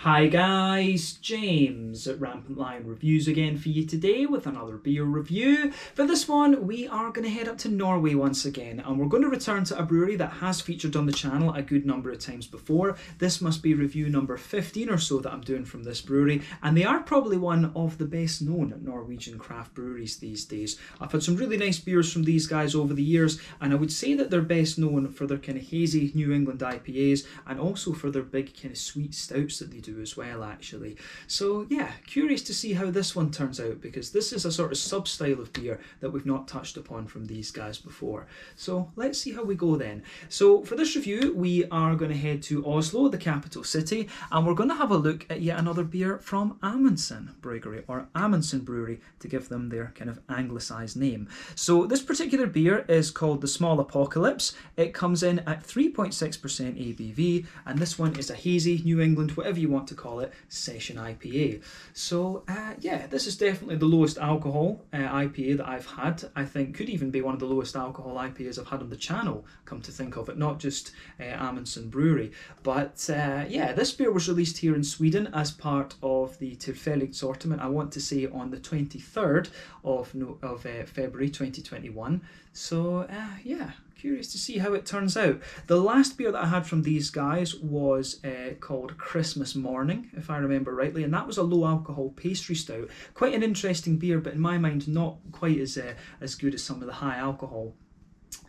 Hi guys, James at Rampant Lion Reviews again for you today with another beer review. For this one, we are going to head up to Norway once again, and we're going to return to a brewery that has featured on the channel a good number of times before. This must be review number 15 or so that I'm doing from this brewery, and they are probably one of the best known Norwegian craft breweries these days. I've had some really nice beers from these guys over the years, and I would say that they're best known for their kind of hazy New England IPAs and also for their big kind of sweet stouts that they do as well, actually. So yeah, curious to see how this one turns out, because this is a sort of sub-style of beer that we've not touched upon from these guys before. So let's see how we go then. So for this review, we are going to head to Oslo, the capital city, and we're going to have a look at yet another beer from Amundsen Bryggeri, or Amundsen Brewery, to give them their kind of anglicised name. So this particular beer is called the Small Apocalypse. It comes in at 3.6% ABV, and this one is a hazy New England, whatever you want to call it, session IPA. So yeah, this is definitely the lowest alcohol IPA that I've had. I think could even be one of the lowest alcohol IPAs I've had on the channel, come to think of it, not just Amundsen Brewery. But yeah, this beer was released here in Sweden as part of the Tillfälligt Sortiment, I want to say on the 23rd of February 2021. So yeah, curious to see how it turns out. The last beer that I had from these guys was called Christmas Morning, if I remember rightly, and that was a low alcohol pastry stout. Quite an interesting beer, but in my mind not quite as good as some of the high alcohol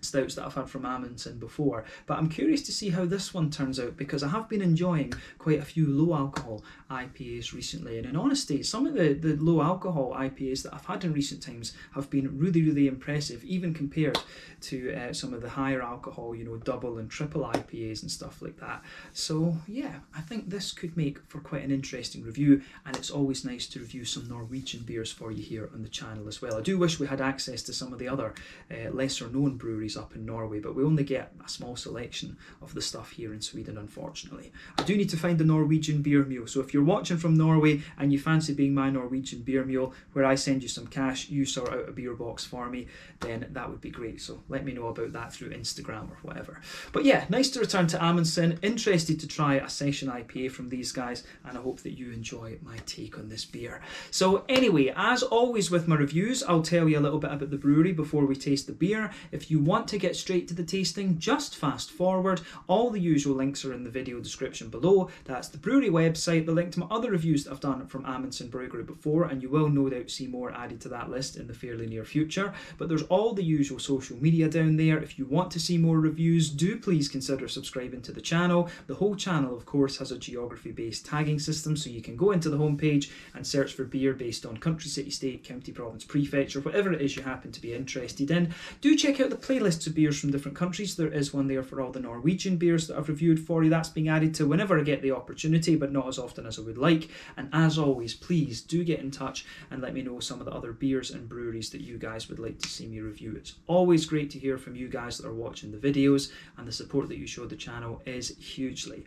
stouts that I've had from Amundsen before. But I'm curious to see how this one turns out, because I have been enjoying quite a few low alcohol IPAs recently, and in honesty, some of the low alcohol IPAs that I've had in recent times have been really impressive, even compared to some of the higher alcohol, you know, double and triple IPAs and stuff like that. So yeah, I think this could make for quite an interesting review, and it's always nice to review some Norwegian beers for you here on the channel as well. I do wish we had access to some of the other lesser known breweries up in Norway, but we only get a small selection of the stuff here in Sweden, unfortunately. I do need to find a Norwegian beer mule, so if you're watching from Norway and you fancy being my Norwegian beer mule, where I send you some cash, you sort out a beer box for me, then that would be great. So let me know about that through Instagram or whatever. But yeah, nice to return to Amundsen. Interested to try a session IPA from these guys, and I hope that you enjoy my take on this beer. So anyway, as always with my reviews, I'll tell you a little bit about the brewery before we taste the beer. If you want to get straight to the tasting, just fast forward. All the usual links are in the video description below. That's the brewery website, the link to my other reviews that I've done from Amundsen Bryggeri before, and you will no doubt see more added to that list in the fairly near future. But there's all the usual social media down there. If you want to see more reviews, do please consider subscribing to the channel. The whole channel, of course, has a geography-based tagging system, so you can go into the homepage and search for beer based on country, city, state, county, province, prefecture, whatever it is you happen to be interested in. Do check out the playlists of beers from different countries. There is one there for all the Norwegian beers that I've reviewed for you. That's being added to whenever I get the opportunity, but not as often as I would like. And as always, please do get in touch and let me know some of the other beers and breweries that you guys would like to see me review. It's always great to hear from you guys that are watching the videos, and the support that you show the channel is hugely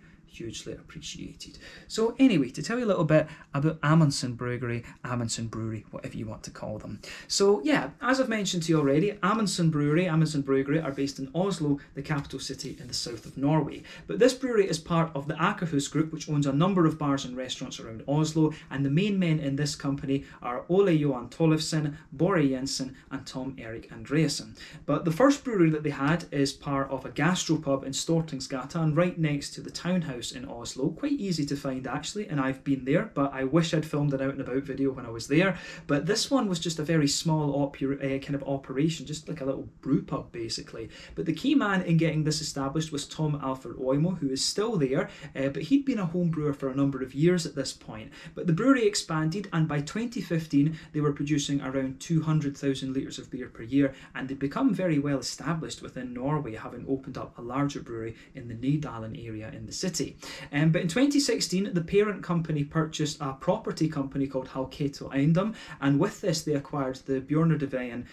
appreciated. So anyway, to tell you a little bit about Amundsen Bryggeri, Amundsen Brewery, whatever you want to call them. So yeah, as I've mentioned to you already, Amundsen Bryggeri are based in Oslo, the capital city in the south of Norway. But this brewery is part of the Akerhus Group, which owns a number of bars and restaurants around Oslo, and the main men in this company are Ole Johan Tollefsen, Borre Jensen, and Tom Erik Andreasen. But the first brewery that they had is part of a gastropub in Stortingsgatan, right next to the townhouse in Oslo. Quite easy to find actually, and I've been there, but I wish I'd filmed an out and about video when I was there. But this one was just a very small kind of operation, just like a little brew pub basically. But the key man in getting this established was Tom Alfred Oimo, who is still there, but he'd been a home brewer for a number of years at this point. But the brewery expanded, and by 2015 they were producing around 200,000 litres of beer per year, and they'd become very well established within Norway, having opened up a larger brewery in the Nydalen area in the city. But in 2016, the parent company purchased a property company called Halketo Eiendom, and with this they acquired the Bjørnerdevegen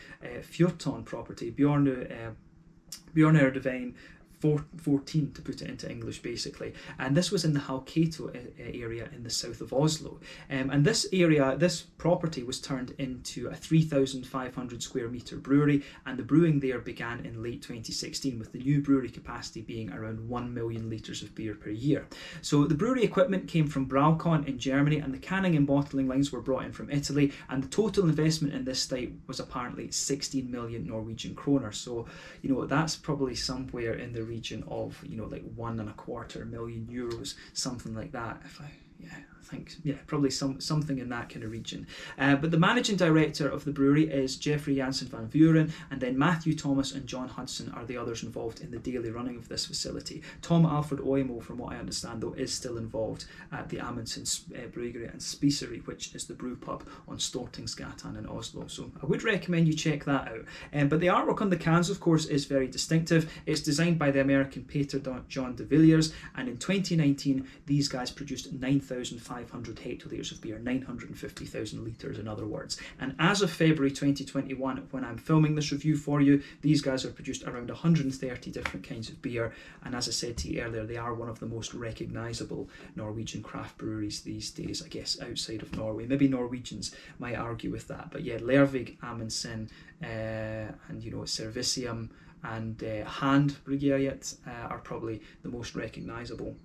Fjorton property, Bjørnerdevegen 14 to put it into English basically, and this was in the Halkato area in the south of Oslo, and this property was turned into a 3,500 square metre brewery, and the brewing there began in late 2016 with the new brewery capacity being around 1 million litres of beer per year. So the brewery equipment came from Braucon in Germany, and the canning and bottling lines were brought in from Italy, and the total investment in this site was apparently 16 million Norwegian kroner. So that's probably somewhere in the region of like €1.25 million, something like that. I think probably something in that kind of region. But the managing director of the brewery is Jeffrey Jansen van Vuren, and then Matthew Thomas and John Hudson are the others involved in the daily running of this facility. Tom Alfred Oimo, from what I understand though, is still involved at the Amundsen Bryggeri and Spiseri, which is the brew pub on Stortingsgatan in Oslo. So I would recommend you check that out. But the artwork on the cans, of course, is very distinctive. It's designed by the American painter John de Villiers, and in 2019 these guys produced 9,500 hectolitres of beer, 950,000 litres in other words. And as of February 2021, when I'm filming this review for you, these guys have produced around 130 different kinds of beer, and as I said to you earlier, they are one of the most recognisable Norwegian craft breweries these days, I guess, outside of Norway. Maybe Norwegians might argue with that, but yeah, Lervig, Amundsen, and Servicium and Hand Bryggeriet are probably the most recognisable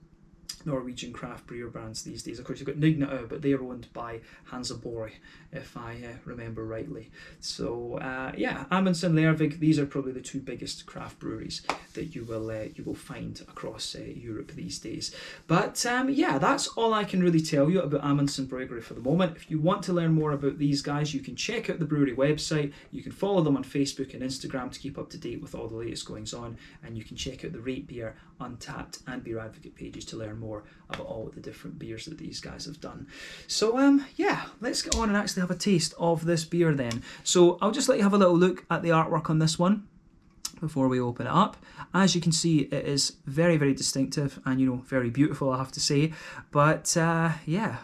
Norwegian craft beer brands these days. Of course, you've got Nygnau, but they're owned by Hansa Borg, if I remember rightly. So Amundsen, Lervig, these are probably the two biggest craft breweries that you will find across Europe these days. But that's all I can really tell you about Amundsen Bryggeri for the moment. If you want to learn more about these guys, you can check out the brewery website. You can follow them on Facebook and Instagram to keep up to date with all the latest goings on, and you can check out the Rate Beer, Untappd and Beer Advocate pages to learn more about all the different beers that these guys have done. So let's get on and actually have a taste of this beer then. So I'll just let you have a little look at the artwork on this one before we open it up. As you can see, it is very, very distinctive and very beautiful, I have to say. But I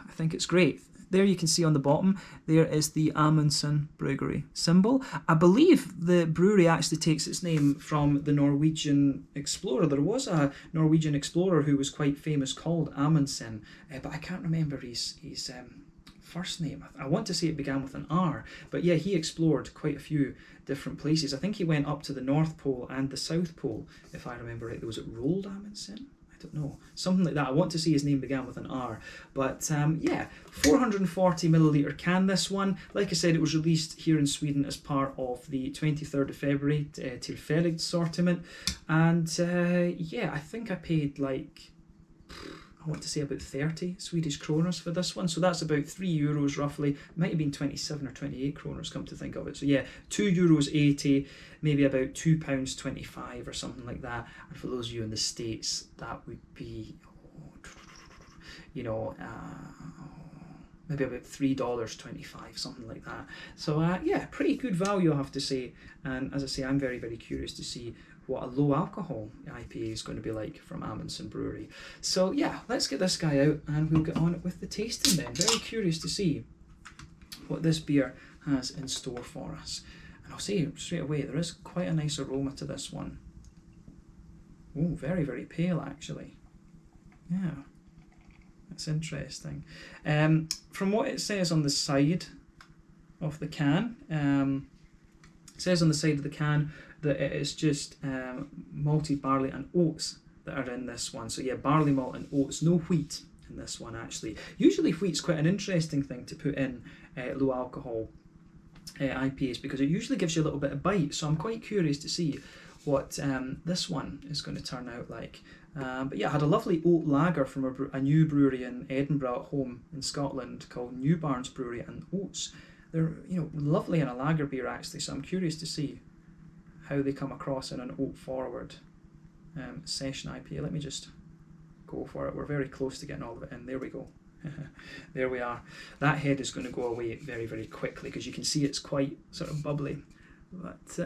think it's great. There you can see on the bottom, there is the Amundsen Bryggeri symbol. I believe the brewery actually takes its name from the Norwegian explorer. There was a Norwegian explorer who was quite famous called Amundsen, but I can't remember his first name. I want to say it began with an R, but yeah, he explored quite a few different places. I think he went up to the North Pole and the South Pole, if I remember right. Was it Roald Amundsen? I don't know, something like that. I want to say his name began with an R. But 440 milliliter can, this one. Like I said, it was released here in Sweden as part of the 23rd of February Tillfälligt sortiment. And I think I paid I want to say about 30 Swedish kroners for this one. So that's about €3 roughly. Might have been 27 or 28 kroners, come to think of it. So yeah, €2.80, maybe about £2.25 or something like that. And for those of you in the States, that would be, maybe about $3.25, something like that. So pretty good value, I have to say. And as I say, I'm very, very curious to see what a low alcohol IPA is going to be like from Amundsen Brewery. So let's get this guy out and we'll get on with the tasting then. Very curious to see what this beer has in store for us. And I'll say straight away, there is quite a nice aroma to this one. Oh, very, very pale actually. Yeah, that's interesting. From what it says on the side of the can, it says on the side of the can that it is just malted barley and oats that are in this one. So yeah, barley malt and oats, no wheat in this one actually. Usually wheat's quite an interesting thing to put in low alcohol IPAs because it usually gives you a little bit of bite. So I'm quite curious to see what this one is going to turn out like. But yeah, I had a lovely oat lager from a new brewery in Edinburgh at home in Scotland called New Barnes Brewery, and oats, they're lovely in a lager beer actually. So I'm curious to see how they come across in an oat forward session IPA. Let me just go for it. We're very close to getting all of it in. There we go. There we are. That head is going to go away very, very quickly because you can see it's quite sort of bubbly. But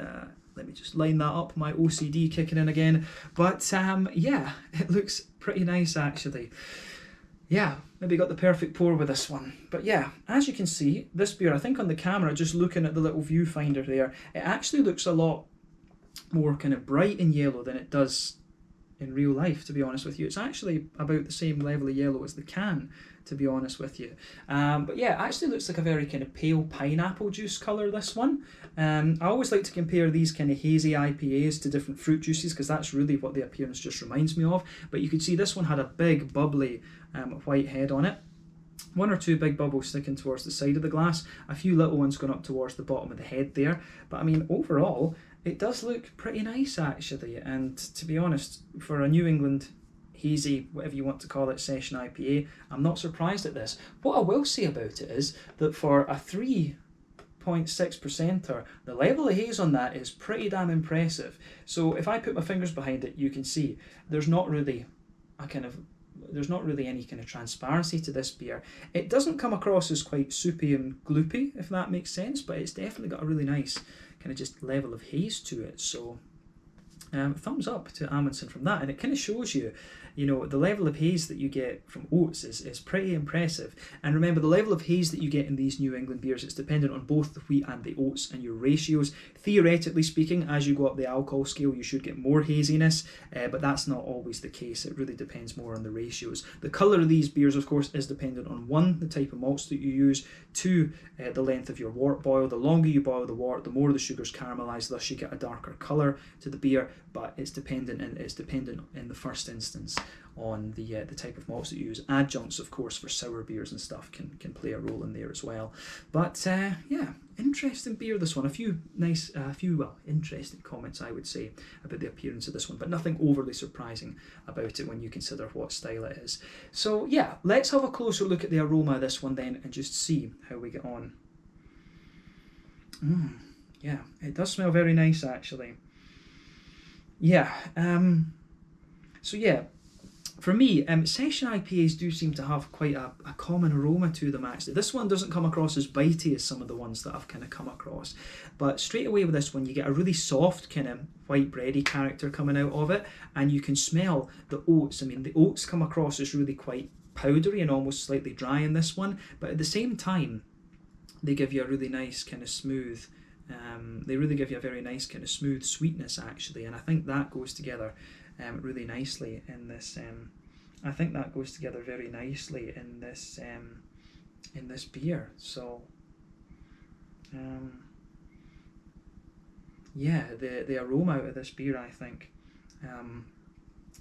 let me just line that up. My OCD kicking in again. But it looks pretty nice actually. Yeah, maybe got the perfect pour with this one. But yeah, as you can see, this beer, I think on the camera, just looking at the little viewfinder there, it actually looks a lot more kind of bright and yellow than it does in real life, to be honest with you. It's actually about the same level of yellow as the can, to be honest with you. But yeah, it actually looks like a very kind of pale pineapple juice colour, this one. I always like to compare these kind of hazy IPAs to different fruit juices, because that's really what the appearance just reminds me of. But you could see this one had a big bubbly white head on it. One or two big bubbles sticking towards the side of the glass, a few little ones going up towards the bottom of the head there. But I mean, overall, it does look pretty nice actually. And to be honest, for a New England hazy, whatever you want to call it, session IPA, I'm not surprised at this. What I will say about it is that for a 3.6%er, the level of haze on that is pretty damn impressive. So if I put my fingers behind it, you can see there's not really any kind of transparency to this beer. It doesn't come across as quite soupy and gloopy, if that makes sense, but it's definitely got a really nice kind of just level of haze to it. So thumbs up to Amundsen from that, and it kind of shows you, you know, the level of haze that you get from oats is pretty impressive. And remember, the level of haze that you get in these New England beers, it's dependent on both the wheat and the oats and your ratios. Theoretically speaking, as you go up the alcohol scale, you should get more haziness, but that's not always the case. It really depends more on the ratios. The colour of these beers, of course, is dependent on 1, the type of malts that you use, 2, the length of your wort boil. The longer you boil the wort, the more the sugars caramelise, thus you get a darker colour to the beer, but it's dependent in the first instance on the type of malts that you use. Adjuncts, of course, for sour beers and stuff can play a role in there as well. But yeah, interesting beer, this one. A few interesting comments, I would say, about the appearance of this one, but nothing overly surprising about it when you consider what style it is. So yeah, let's have a closer look at the aroma of this one then and just see how we get on. Yeah, it does smell very nice actually. Yeah, so yeah, for me, session IPAs do seem to have quite a common aroma to them actually. This one doesn't come across as bitey as some of the ones that I've kind of come across, but straight away with this one you get a really soft kind of white bready character coming out of it, and you can smell the oats. I mean, the oats come across as really quite powdery and almost slightly dry in this one, but at the same time they give you a really nice kind of smooth, they really give you a very nice kind of smooth sweetness actually, and I think that goes together really nicely in this. I think that goes together very nicely in this beer. So yeah, the aroma out of this beer, I think,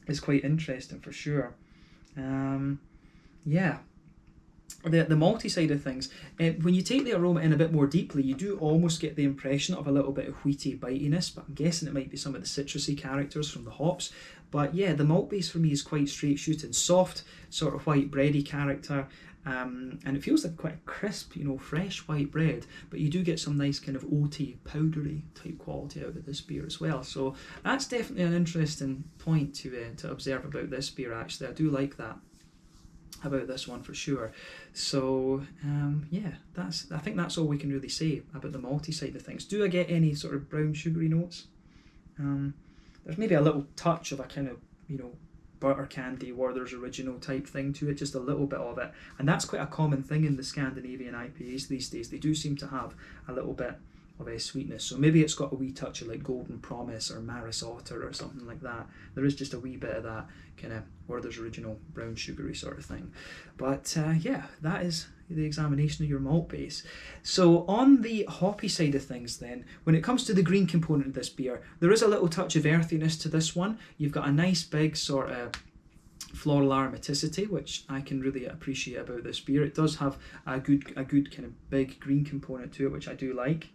is quite interesting for sure. Yeah. The malty side of things, when you take the aroma in a bit more deeply, you do almost get the impression of a little bit of wheaty bitiness, but I'm guessing it might be some of the citrusy characters from the hops. But yeah, the malt base for me is quite straight shooting, soft, sort of white bready character, and it feels like quite a crisp, you know, fresh white bread, but you do get some nice kind of oaty, powdery type quality out of this beer as well. So that's definitely an interesting point to observe about this beer actually. I do like that about this one for sure. So yeah, I think that's all we can really say about the malty side of things. Do I get any sort of brown sugary notes? There's maybe a little touch of a kind of, you know, butter candy, Werther's Original type thing to it, just a little bit of it, and that's quite a common thing in the Scandinavian IPAs these days. They do seem to have a little bit of a sweetness, so maybe it's got a wee touch of like Golden Promise or Maris Otter or something like that. There is just a wee bit of that kind of Werther's Original brown sugary sort of thing. But yeah, that is the examination of your malt base. So on the hoppy side of things then, when it comes to the green component of this beer, there is a little touch of earthiness to this one. You've got a nice big sort of floral aromaticity, which I can really appreciate about this beer. It does have a good kind of big green component to it, which I do like.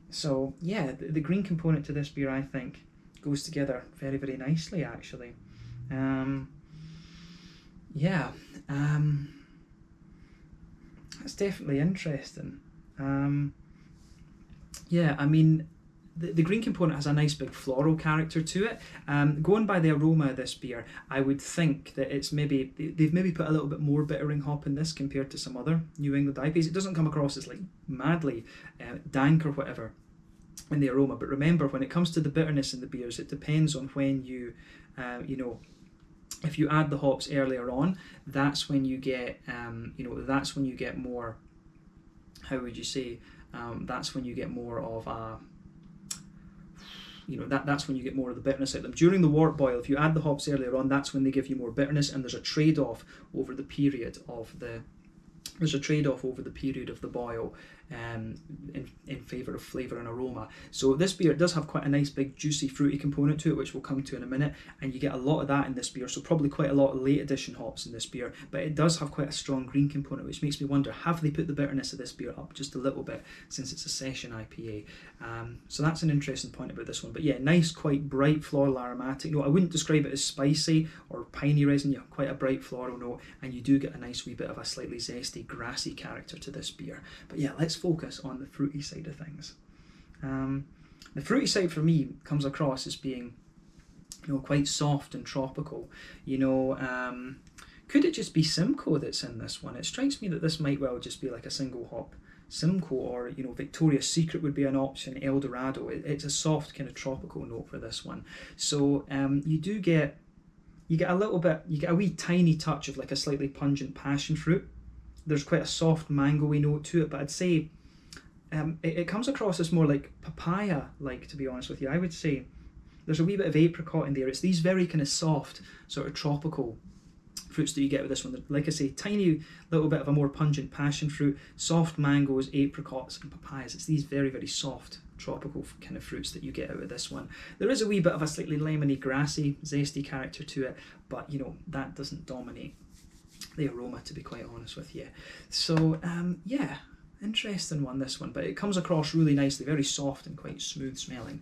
So yeah, the green component to this beer, I think, goes together very, very nicely actually. Yeah, that's definitely interesting. Yeah, I mean, the green component has a nice big floral character to it. Going by the aroma of this beer, I would think that it's they've maybe put a little bit more bittering hop in this compared to some other New England IPAs. It doesn't come across as like madly dank or whatever in the aroma, but remember, when it comes to the bitterness in the beers, it depends on when you, you know, if you add the hops earlier on, that's when you get, you know, that's when you get more, how would you say, that's when you get more of a, you know, that's when you get more of the bitterness out of them. During the wort boil, if you add the hops earlier on, that's when they give you more bitterness, and there's a trade-off over the period of the boil, in favour of flavour and aroma. So this beer does have quite a nice big juicy fruity component to it, which we'll come to in a minute, and you get a lot of that in this beer, so probably quite a lot of late edition hops in this beer, but it does have quite a strong green component, which makes me wonder, have they put the bitterness of this beer up just a little bit since it's a session IPA? So that's an interesting point about this one. But yeah, nice, quite bright floral aromatic note. I wouldn't describe it as spicy or piney resin. You have quite a bright floral note, and you do get a nice wee bit of a slightly zesty, grassy character to this beer. But yeah, let's focus on the fruity side of things. The fruity side for me comes across as being, you know, quite soft and tropical. You know, could it just be Simcoe that's in this one? It strikes me that this might well just be like a single hop Simcoe, or, you know, Victoria's Secret would be an option, El Dorado. It's a soft kind of tropical note for this one. So you get a little bit, you get a wee tiny touch of like a slightly pungent passion fruit. There's quite a soft mango-y note to it, but I'd say it comes across as more like papaya-like, to be honest with you. I would say there's a wee bit of apricot in there. It's these very kind of soft, sort of tropical fruits that you get with this one. Like I say, tiny little bit of a more pungent passion fruit, soft mangoes, apricots and papayas. It's these very, very soft tropical kind of fruits that you get out of this one. There is a wee bit of a slightly lemony, grassy, zesty character to it, but you know, that doesn't dominate the aroma, to be quite honest with you. So yeah, interesting one, this one, but it comes across really nicely, very soft and quite smooth smelling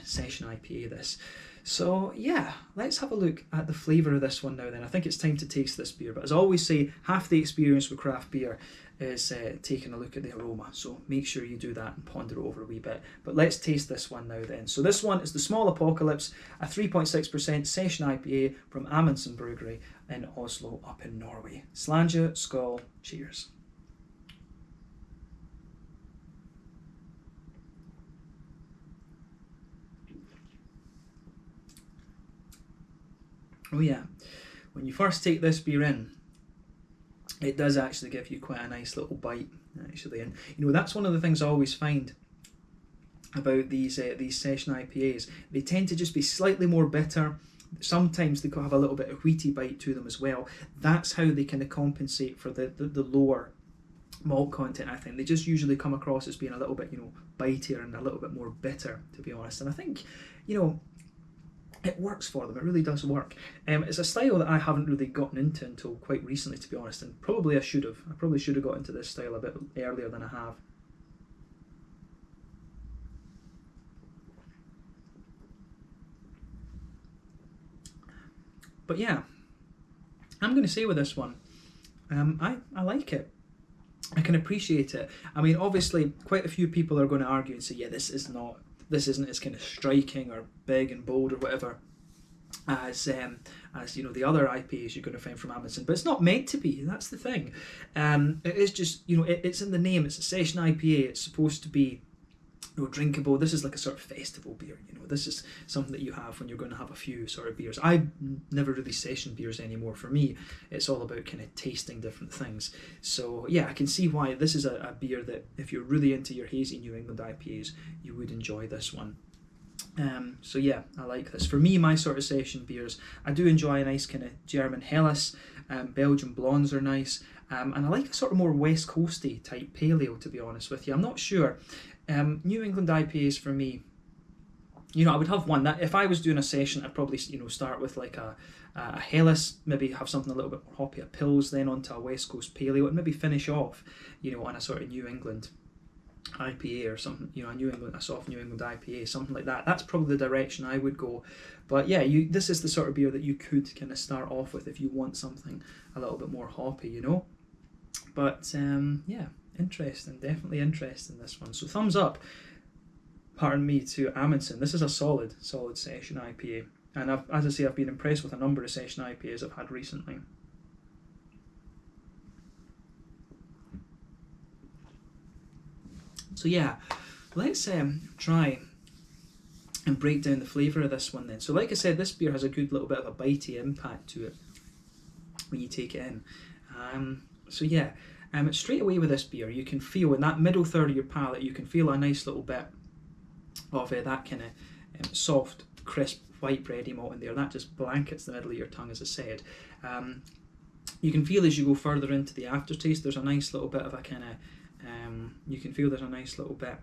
session IPA this. So yeah, let's have a look at the flavour of this one now then. I think it's time to taste this beer, but as I always say, half the experience with craft beer is taking a look at the aroma, so make sure you do that and ponder it over a wee bit. But let's taste this one now then. So this one is the Small Apocalypse, a 3.6% session IPA from Amundsen Bryggeri in Oslo up in Norway. Slanja, skål, cheers. Oh yeah, when you first take this beer in, it does actually give you quite a nice little bite, actually. And you know, that's one of the things I always find about these session IPAs. They tend to just be slightly more bitter. Sometimes they could have a little bit of wheaty bite to them as well. That's how they kind of compensate for the lower malt content, I think. They just usually come across as being a little bit, you know, bitier and a little bit more bitter, to be honest. And I think, you know, it works for them. It really does work. It's a style that I haven't really gotten into until quite recently, to be honest, and probably I should have. I probably should have got into this style a bit earlier than I have. But yeah, I'm going to say with this one, I like it. I can appreciate it. I mean, obviously, quite a few people are going to argue and say, yeah, this isn't as kind of striking or big and bold or whatever as you know, the other IPAs you're going to find from Amundsen, but it's not meant to be. That's the thing. It is just, you know, it's in the name. It's a session IPA. It's supposed to be, you know, drinkable. This is like a sort of festival beer. You know, this is something that you have when you're going to have a few sort of beers. I never really session beers anymore. For me, it's all about kind of tasting different things. So yeah, I can see why this is a beer that if you're really into your hazy New England IPAs, you would enjoy this one. So yeah, I like this. For me, my sort of session beers, I do enjoy a nice kind of German Helles. Belgian blondes are nice, and I like a sort of more West Coasty type pale ale, to be honest with you. I'm not sure. New England IPAs for me, you know, I would have one that if I was doing a session, I'd probably, you know, start with like a Helles, maybe have something a little bit more hoppy, a Pils, then onto a West Coast pale ale, and maybe finish off, you know, on a sort of New England IPA or something, you know, a soft New England IPA, something like that. That's probably the direction I would go. But yeah, this is the sort of beer that you could kind of start off with if you want something a little bit more hoppy, you know. But yeah, interesting, definitely interesting, this one. So thumbs up, pardon me, to Amundsen. This is a solid session IPA, and as I say, I've been impressed with a number of session IPAs I've had recently. So yeah, let's try and break down the flavour of this one then. So like I said, this beer has a good little bit of a bitey impact to it when you take it in. So yeah, straight away with this beer, you can feel in that middle third of your palate, you can feel a nice little bit of that kind of soft, crisp, white bready malt in there. That just blankets the middle of your tongue, as I said. You can feel as you go further into the aftertaste, there's a nice little bit of a kind of, you can feel there's a nice little bit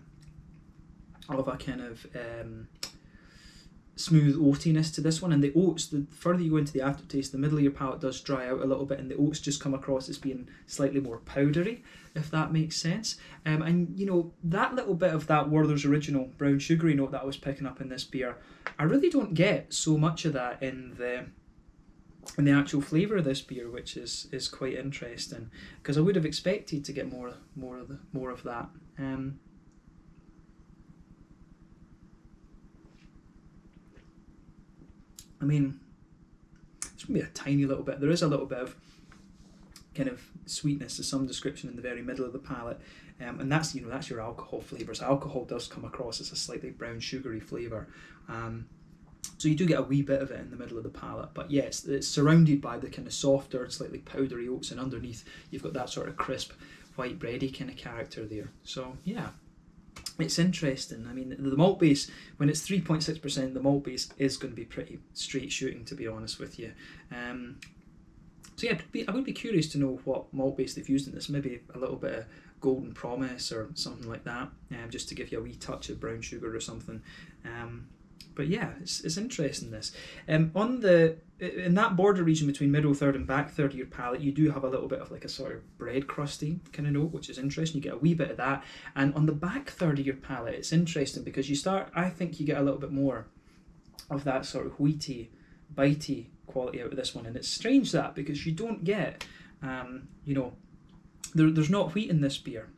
of a kind of smooth oatiness to this one. And the oats, the further you go into the aftertaste, the middle of your palate does dry out a little bit, and the oats just come across as being slightly more powdery, if that makes sense. And you know, that little bit of that Werther's original brown sugary note that I was picking up in this beer, I really don't get so much of that in the actual flavour of this beer, which is quite interesting, because I would have expected to get more of that. I mean, it's going to be a tiny little bit. There is a little bit of kind of sweetness to some description in the very middle of the palate, and that's, you know, that's your alcohol flavours. Alcohol does come across as a slightly brown sugary flavour, so you do get a wee bit of it in the middle of the palate. But yes, it's surrounded by the kind of softer, slightly powdery oats, and underneath you've got that sort of crisp, white bready kind of character there. So yeah. It's interesting. I mean, the malt base, when it's 3.6%, the malt base is going to be pretty straight shooting, to be honest with you. So yeah, I would be curious to know what malt base they've used in this. Maybe a little bit of Golden Promise or something like that, just to give you a wee touch of brown sugar or something. But yeah, it's interesting, this. In that border region between middle third and back third of your palate, you do have a little bit of like a sort of bread crusty kind of note, which is interesting. You get a wee bit of that. And on the back third of your palate, it's interesting because I think you get a little bit more of that sort of wheaty, bitey quality out of this one. And it's strange that, because you don't get, you know, there's not wheat in this beer.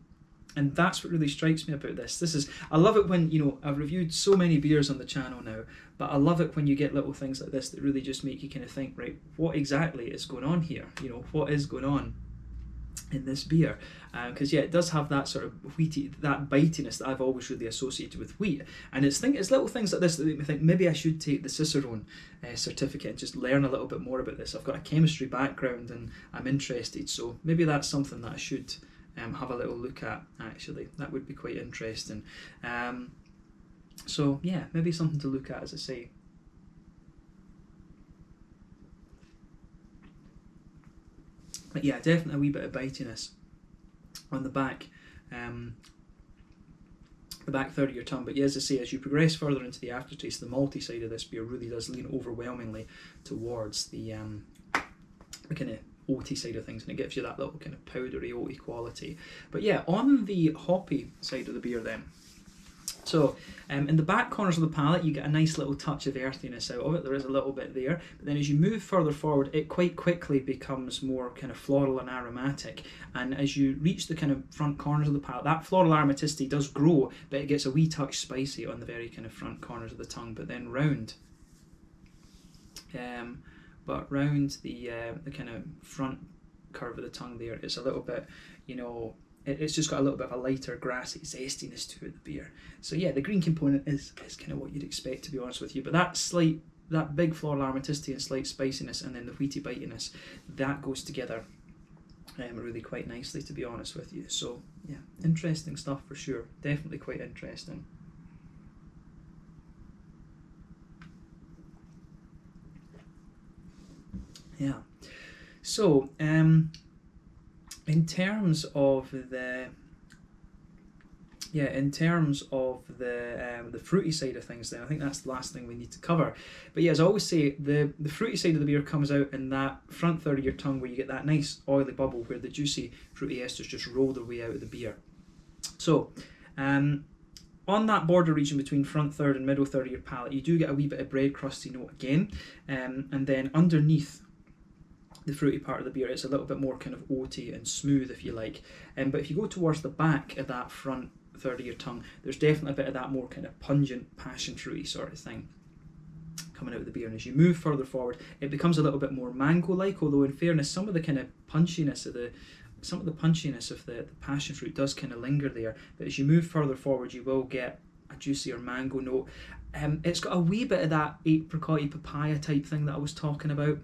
And that's what really strikes me about this. I love it when, you know, I've reviewed so many beers on the channel now, but I love it when you get little things like this that really just make you kind of think, right, what exactly is going on here? You know, what is going on in this beer? Because yeah, it does have that sort of wheaty, that bitiness that I've always really associated with wheat. And it's little things like this that make me think maybe I should take the Cicerone certificate and just learn a little bit more about this. I've got a chemistry background and I'm interested, so maybe that's something that I should have a little look at, actually. That would be quite interesting. So yeah, maybe something to look at, as I say. But yeah, definitely a wee bit of bitiness on the back third of your tongue. But yeah, as I say, as you progress further into the aftertaste, the malty side of this beer really does lean overwhelmingly towards the kind of oaty side of things, and it gives you that little kind of powdery oaty quality. But yeah, on the hoppy side of the beer then, so in the back corners of the palate you get a nice little touch of earthiness out of it. There is a little bit there, but then as you move further forward it quite quickly becomes more kind of floral and aromatic, and as you reach the kind of front corners of the palate, that floral aromaticity does grow, but it gets a wee touch spicy on the very kind of front corners of the tongue. But then round the kind of front curve of the tongue there, it's a little bit, you know, it's just got a little bit of a lighter grassy zestiness to it, the beer. So yeah, the green component is kind of what you'd expect, to be honest with you. But that big floral aromaticity and slight spiciness, and then the wheaty bitiness, that goes together really quite nicely, to be honest with you. So yeah, interesting stuff for sure. Definitely quite interesting. Yeah. So, in terms of the fruity side of things, then I think that's the last thing we need to cover. But yeah, as I always say, the fruity side of the beer comes out in that front third of your tongue, where you get that nice oily bubble where the juicy fruity esters just roll their way out of the beer. So, on that border region between front third and middle third of your palate, you do get a wee bit of bread crusty note again, and then underneath the fruity part of the beer, it's a little bit more kind of oaty and smooth, if you like. But if you go towards the back of that front third of your tongue, there's definitely a bit of that more kind of pungent, passion fruity sort of thing coming out of the beer. And as you move further forward, it becomes a little bit more mango-like, although in fairness, some of the kind of punchiness of the passion fruit does kind of linger there. But as you move further forward, you will get a juicier mango note. It's got a wee bit of that apricot-y papaya type thing that I was talking about,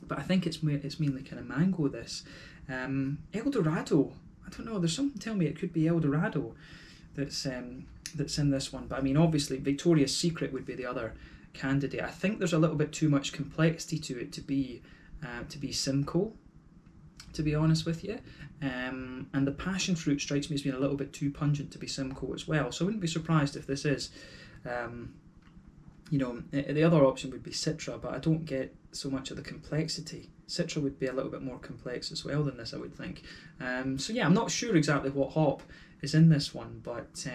but I think it's mainly kind of mango, this. El Dorado, I don't know, there's something telling me it could be El Dorado. that's in this one. But I mean, obviously, Victoria's Secret would be the other candidate. I think there's a little bit too much complexity to it to be Simcoe, to be honest with you. And the passion fruit strikes me as being a little bit too pungent to be Simcoe as well. So I wouldn't be surprised if this is, you know, the other option would be Citra, but I don't get so much of the complexity. Citra would be a little bit more complex as well than this, I would think. So yeah, I'm not sure exactly what hop is in this one, but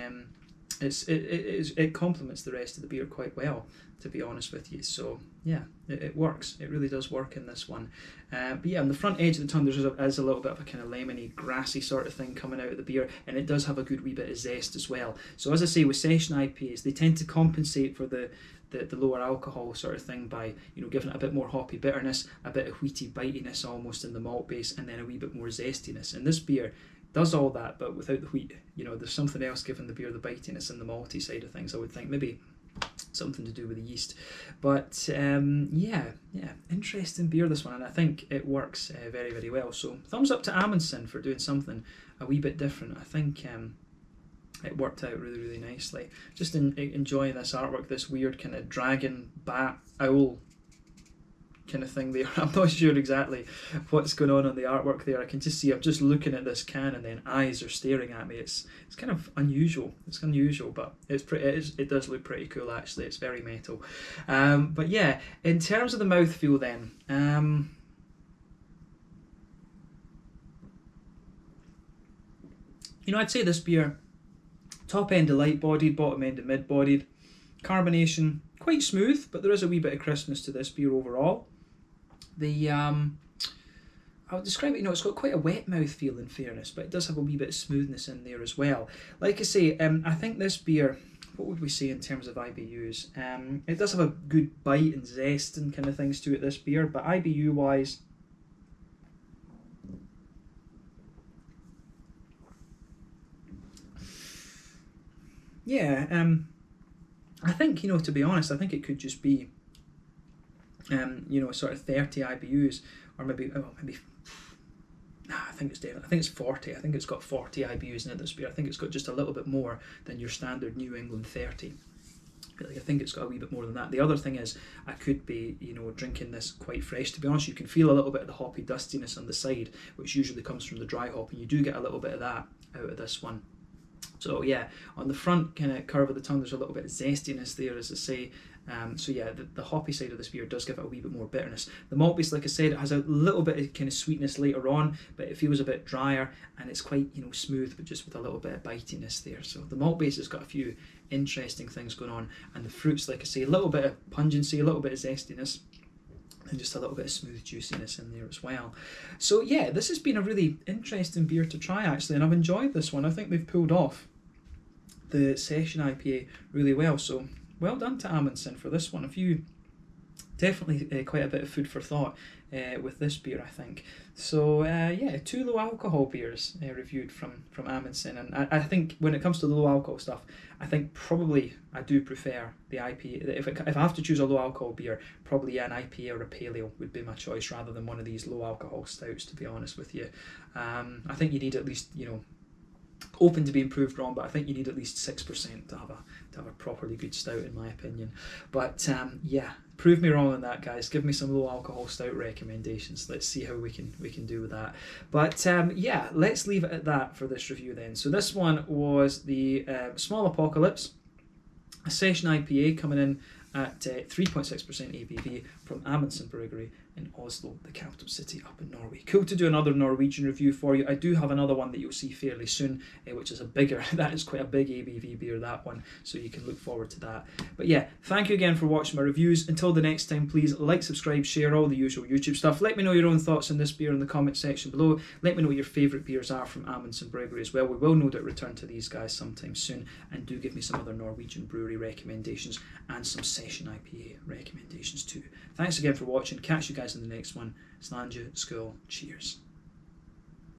it complements the rest of the beer quite well, to be honest with you. So yeah, it works. It really does work in this one. But yeah, on the front edge of the tongue, there's a little bit of a kind of lemony, grassy sort of thing coming out of the beer, and it does have a good wee bit of zest as well. So as I say, with session IPAs, they tend to compensate for the lower alcohol sort of thing by, you know, giving it a bit more hoppy bitterness, a bit of wheaty bitiness almost in the malt base, and then a wee bit more zestiness. And this beer does all that, but without the wheat. You know, there's something else giving the beer the bitiness and the malty side of things, I would think. Maybe something to do with the yeast. But yeah, interesting beer, this one, and I think it works very, very well. So thumbs up to Amundsen for doing something a wee bit different. I think it worked out really, really nicely. Just enjoying this artwork, this weird kind of dragon, bat, owl kind of thing there. I'm not sure exactly what's going on the artwork there. I can just see, I'm just looking at this can and then eyes are staring at me. It's kind of unusual. It's unusual, but it does look pretty cool actually. It's very metal. But yeah, in terms of the mouthfeel then, you know, I'd say this beer, top end of light bodied, bottom end of mid bodied. Carbonation quite smooth, but there is a wee bit of crispness to this beer overall. I would describe it, you know, it's got quite a wet mouth feel in fairness, but it does have a wee bit of smoothness in there as well. Like I say, I think this beer, what would we say in terms of IBUs? It does have a good bite and zest and kind of things to it, this beer, but IBU wise, yeah, I think, you know, to be honest, I think it could just be, you know, sort of 30 IBUs, or maybe, I think it's 40. I think it's got 40 IBUs in it, this beer. I think it's got just a little bit more than your standard New England 30. I think it's got a wee bit more than that. The other thing is, I could be, you know, drinking this quite fresh. To be honest, you can feel a little bit of the hoppy dustiness on the side, which usually comes from the dry hop, and you do get a little bit of that out of this one. So yeah, on the front kind of curve of the tongue, there's a little bit of zestiness there, as I say. So yeah, the hoppy side of this beer does give it a wee bit more bitterness. The malt base, like I said, it has a little bit of kind of sweetness later on, but it feels a bit drier, and it's quite, you know, smooth, but just with a little bit of bitiness there. So the malt base has got a few interesting things going on, and the fruits, like I say, a little bit of pungency, a little bit of zestiness, and just a little bit of smooth juiciness in there as well. So yeah, this has been a really interesting beer to try actually, and I've enjoyed this one. I think they've pulled off the session IPA really well, so well done to Amundsen for this one. Definitely quite a bit of food for thought with this beer, I think. So yeah, 2 low alcohol beers reviewed from Amundsen, and I think when it comes to the low alcohol stuff, I think probably I do prefer the IPA. If I have to choose a low alcohol beer, probably an IPA or a pale ale would be my choice rather than one of these low alcohol stouts, to be honest with you. I think you need at least, you know, open to being proved wrong, but I think you need at least 6% to have a properly good stout, in my opinion. But yeah, prove me wrong on that, guys. Give me some low alcohol stout recommendations. Let's see how we can do with that. But yeah, let's leave it at that for this review then. So this one was the Small Apocalypse, a session IPA coming in at 3.6% ABV from Amundsen Bryggeri in Oslo, the capital city up in Norway. Cool to do another Norwegian review for you. I do have another one that you'll see fairly soon, which is that is quite a big ABV beer, that one, so you can look forward to that. But yeah, thank you again for watching my reviews. Until the next time, please like, subscribe, share, all the usual YouTube stuff. Let me know your own thoughts on this beer in the comment section below. Let me know what your favourite beers are from Amundsen Bryggeri as well. We will no doubt return to these guys sometime soon, and do give me some other Norwegian brewery recommendations and some session IPA recommendations too. Thanks again for watching. Catch you guys in the next one. Sláinte, skål, cheers.